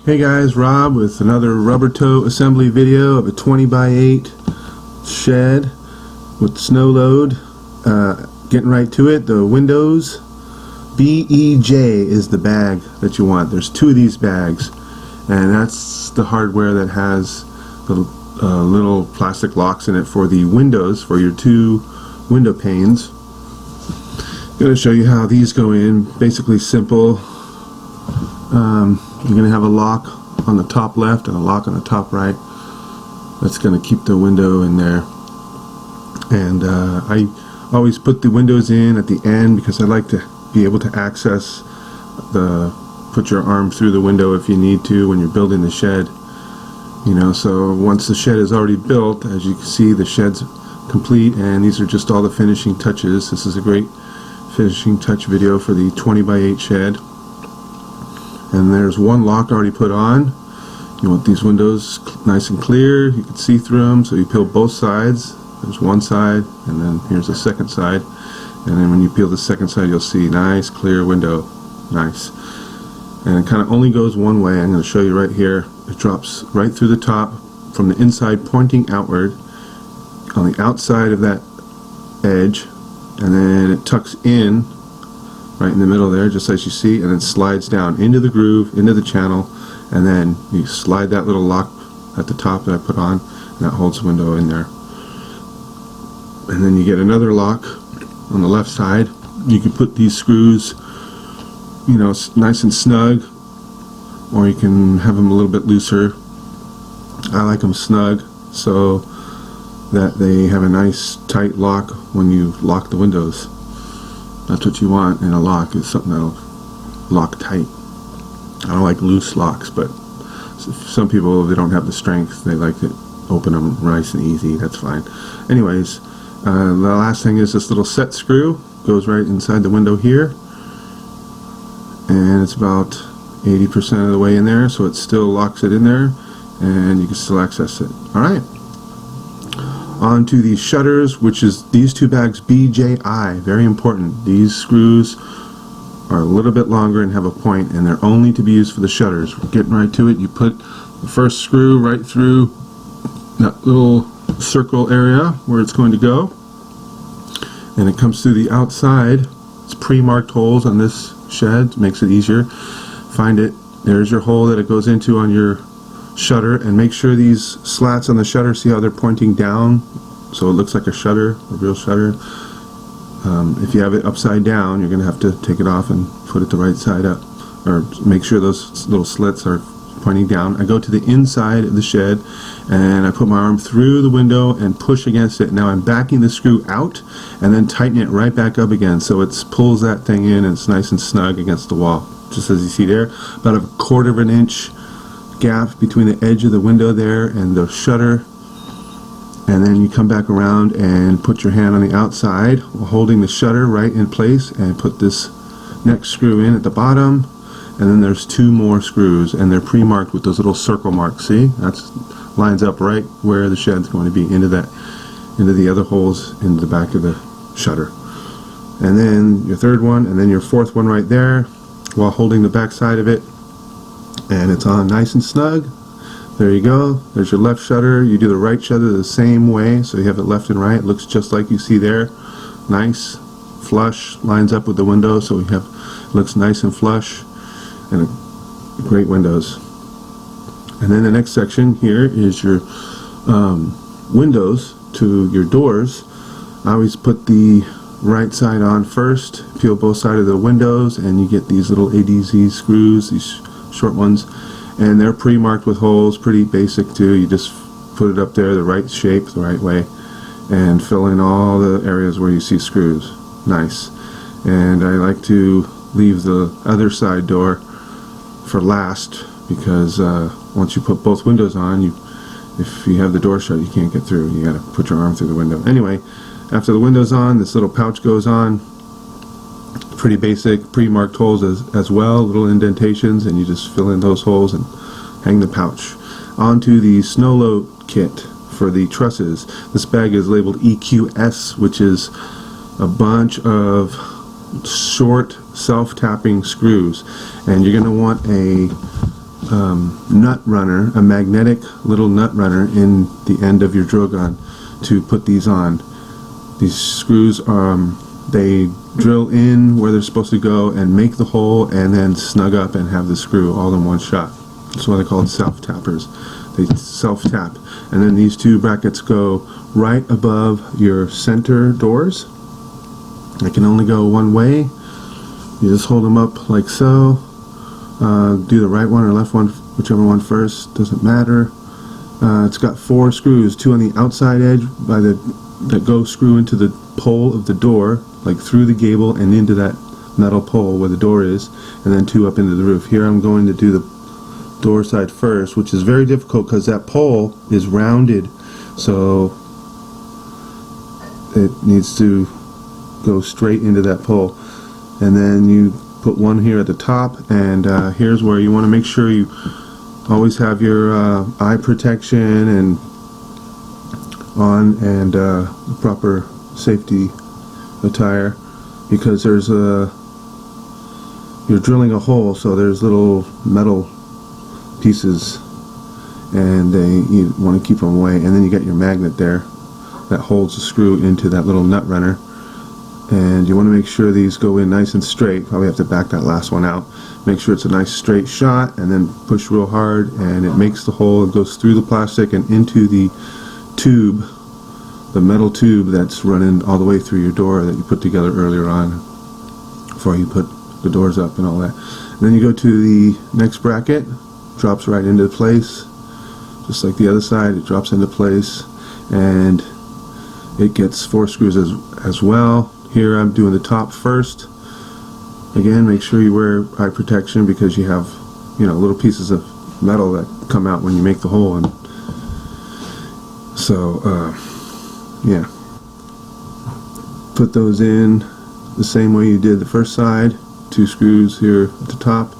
Hey guys, Rob with another RubberToe Assembly video of a 20x8 shed with snow load. Getting right to it, the windows. BEJ is the bag that you want. There's two of these bags, and that's the hardware that has the little plastic locks in it for the windows, for your two window panes. I'm going to show you how these go in. Basically simple. You're going to have a lock on the top left and a lock on the top right. That's going to keep the window in there. And I always put the windows in at the end because I like to be able to access put your arm through the window if you need to when you're building the shed. You know, so once the shed is already built, as you can see, the shed's complete, and these are just all the finishing touches. This is a great finishing touch video for the 20x8 shed. And there's one lock already put on. You want these windows nice and clear. You can see through them, so you peel both sides. There's one side, and then here's the second side. And then when you peel the second side, you'll see nice clear window. Nice. And it kind of only goes one way. I'm going to show you right here. It drops right through the top from the inside, pointing outward on the outside of that edge, and then it tucks in right in the middle there, just as you see, and then slides down into the groove, into the channel, and then you slide that little lock at the top that I put on, and that holds the window in there. And then you get another lock on the left side. You can put these screws, you know, nice and snug, or you can have them a little bit looser. I like them snug so that they have a nice tight lock when you lock the windows. That's what you want in a lock, is something that'll lock tight. I don't like loose locks, but some people, they don't have the strength. They like to open them nice and easy. That's fine. Anyways, the last thing is this little set screw. Goes right inside the window here, and it's about 80% of the way in there, so it still locks it in there, and you can still access it. Alright. On to the shutters, which is these two bags, BJI. Very important. These screws are a little bit longer and have a point, and they're only to be used for the shutters. We're getting right to it. You put the first screw right through that little circle area where it's going to go, and it comes through the outside. It's pre-marked holes on this shed. Makes it easier. Find it. There's your hole that it goes into on your shutter, and make sure these slats on the shutter, see how they're pointing down, so it looks like a shutter, a real shutter. If you have it upside down, you're going to have to take it off and put it the right side up, or make sure those little slits are pointing down. I go to the inside of the shed, and I put my arm through the window and push against it. Now I'm backing the screw out and then tightening it right back up again, so it pulls that thing in and it's nice and snug against the wall, just as you see there. About a 1/4 of an inch gap between the edge of the window there and the shutter, and then you come back around and put your hand on the outside while holding the shutter right in place, and put this next screw in at the bottom, and then there's two more screws, and they're pre-marked with those little circle marks. See, that's lines up right where the shed's going to be, into the other holes in the back of the shutter. And then your third one, and then your fourth one right there, while holding the back side of it, and it's on nice and snug. There you go. There's your left shutter. You do the right shutter the same way, so you have it left and right. It looks just like you see there. Nice, flush, lines up with the window, so we have, it looks nice and flush, and great windows. And then the next section here is your windows to your doors. I always put the right side on first, peel both sides of the windows, and you get these little ADZ screws, these short ones, and they're pre-marked with holes. Pretty basic too. You just put it up there the right shape, the right way, and fill in all the areas where you see screws. Nice. And I like to leave the other side door for last, because once you put both windows on, if you have the door shut, you can't get through. You gotta put your arm through the window. Anyway, after the window's on, this little pouch goes on. Pretty basic, pre-marked holes as well, little indentations, and you just fill in those holes and hang the pouch. Onto the snow load kit for the trusses. This bag is labeled EQS, which is a bunch of short self-tapping screws, and you're going to want a nut runner, a magnetic little nut runner in the end of your drill gun to put these on. These screws, they drill in where they're supposed to go and make the hole and then snug up and have the screw all in one shot. That's why they're called self-tappers. They self-tap. And then these two brackets go right above your center doors. They can only go one way. You just hold them up like so. Do the right one or left one, whichever one first, doesn't matter. It's got 4 screws, 2 on the outside edge that go screw into the pole of the door, like through the gable and into that metal pole where the door is, and then 2 up into the roof. Here I'm going to do the door side first, which is very difficult because that pole is rounded, so it needs to go straight into that pole. And then you put one here at the top, and here's where you want to make sure you always have your eye protection and on, and proper safety attire, because there's you're drilling a hole, so there's little metal pieces, and you want to keep them away. And then you got your magnet there that holds the screw into that little nut runner, and you want to make sure these go in nice and straight. Probably have to back that last one out. Make sure it's a nice straight shot, and then push real hard, and it makes the hole. It goes through the plastic and into the tube, the metal tube that's running all the way through your door that you put together earlier on before you put the doors up and all that. And then you go to the next bracket, drops right into place, just like the other side. It drops into place, and it gets 4 screws as well. Here I'm doing the top first. Again, make sure you wear eye protection, because you have, little pieces of metal that come out when you make the hole, and so yeah, put those in the same way you did the first side. 2 screws here at the top.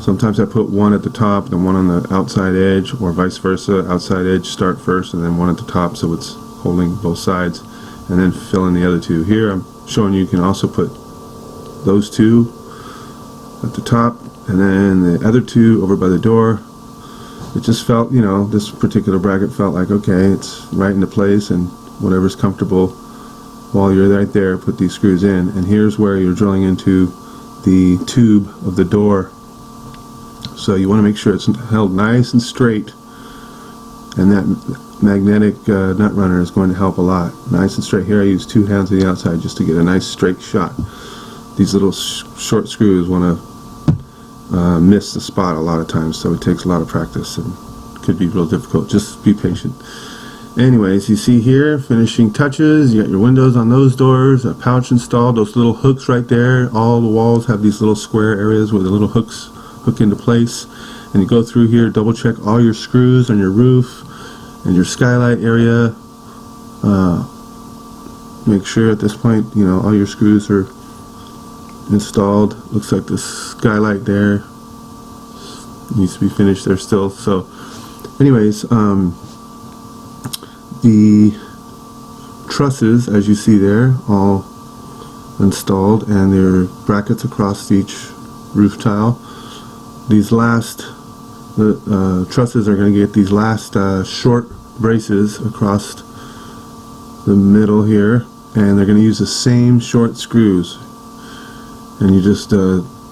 Sometimes I put one at the top, then one on the outside edge, or vice versa. Outside edge start first, and then one at the top, so it's holding both sides, and then fill in the other 2. Here I'm showing you can also put those 2 at the top, and then the other 2 over by the door. It just felt, this particular bracket felt like, okay, it's right into place, and whatever's comfortable while you're right there, put these screws in. And here's where you're drilling into the tube of the door. So you want to make sure it's held nice and straight, and that magnetic nut runner is going to help a lot. Nice and straight. Here I use 2 hands on the outside just to get a nice straight shot. These little short screws want to miss the spot a lot of times, so it takes a lot of practice and could be real difficult. Just be patient. Anyways, you see here, finishing touches. You got your windows on those doors, a pouch installed, those little hooks right there. All the walls have these little square areas where the little hooks hook into place, and you go through here, double check all your screws on your roof and your skylight area. Make sure at this point, all your screws are installed. Looks like the skylight there needs to be finished there still. So anyways, the trusses, as you see there, all installed, and there are brackets across each roof tile. These last trusses are going to get these last short braces across the middle here, and they're going to use the same short screws, and you just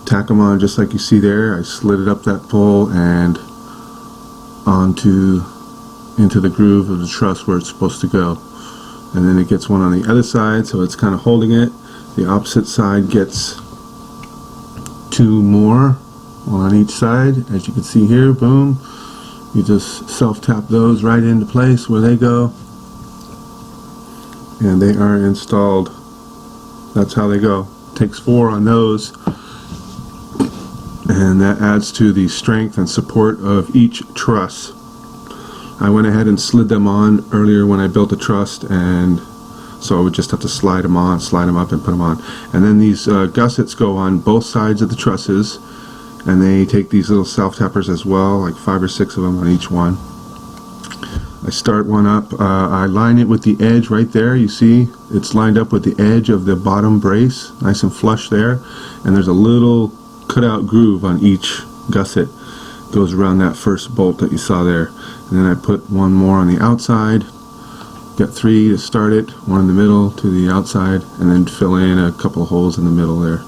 tack them on just like you see there. I slid it up that pole and into the groove of the truss where it's supposed to go, and then it gets one on the other side, so it's kind of holding it. The opposite side gets 2 more on each side, as you can see here. Boom, you just self-tap those right into place where they go, and they are installed. That's how they go. Takes 4 on those, and that adds to the strength and support of each truss. I went ahead and slid them on earlier when I built the truss, and so I would just have to slide them on, slide them up, and put them on. And then these gussets go on both sides of the trusses, and they take these little self-tappers as well, like 5 or 6 of them on each one. I start one up, I line it with the edge right there. You see it's lined up with the edge of the bottom brace, nice and flush there, and there's a little cutout groove on each gusset. goes around that first bolt that you saw there. And then I put one more on the outside. Got 3 to start it, 1 in the middle to the outside, and then fill in a couple of holes in the middle there.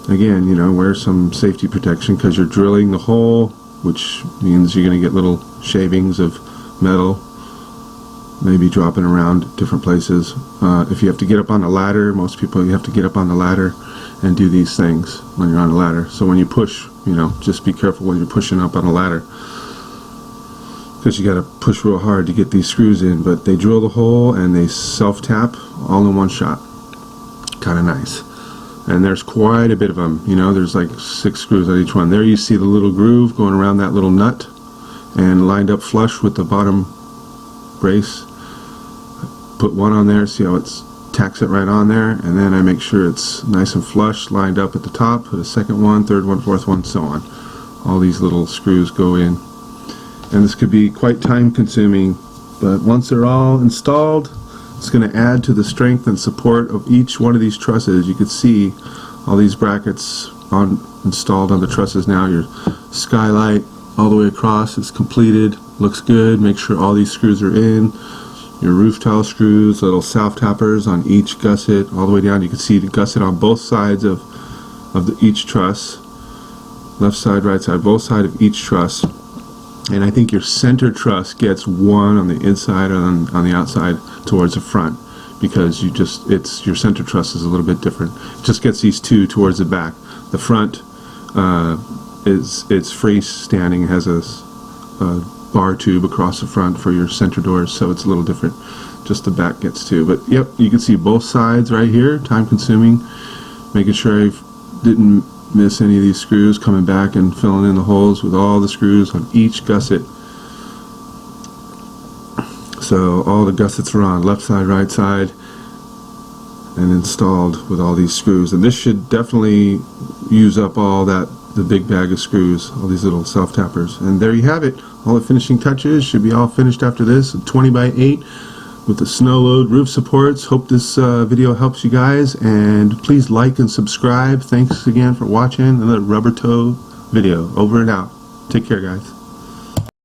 Again, you know, wear some safety protection because you're drilling the hole, which means you're going to get little shavings of metal, maybe dropping around different places. If you have to get up on a ladder, most people, you have to get up on the ladder and do these things when you're on a ladder. So when you push, you know, just be careful when you're pushing up on a ladder, because you got to push real hard to get these screws in. But they drill the hole and they self-tap all in one shot. Kind of nice. And there's quite a bit of them, you know, there's like 6 screws on each one. There you see the little groove going around that little nut and lined up flush with the bottom brace. Put one on there, see how it's tacks it right on there, and then I make sure it's nice and flush, lined up at the top. Put a second one, third one, fourth one, so on. All these little screws go in. And this could be quite time consuming, but once they're all installed, it's going to add to the strength and support of each one of these trusses. You can see all these brackets installed on the trusses now. Your skylight all the way across is completed, looks good. Make sure all these screws are in. Your roof tile screws, little self-tappers on each gusset all the way down. You can see the gusset on both sides of each truss. Left side, right side, both sides of each truss. And I think your center truss gets one on the inside and on the outside towards the front, because your center truss is a little bit different. It just gets these 2 towards the back. The front it's freestanding, has a bar tube across the front for your center doors, so it's a little different. Just the back gets 2. But yep, you can see both sides right here. Time consuming. Making sure I didn't miss any of these screws, coming back and filling in the holes with all the screws on each gusset. So all the gussets are on left side, right side, and installed with all these screws. And this should definitely use up all the big bag of screws, all these little self-tappers. And there you have it. All the finishing touches should be all finished after this. 20 by 8 with the snow load roof supports. Hope this video helps you guys, and please like and subscribe. Thanks again for watching another RubberToe video. Over and out. Take care, guys.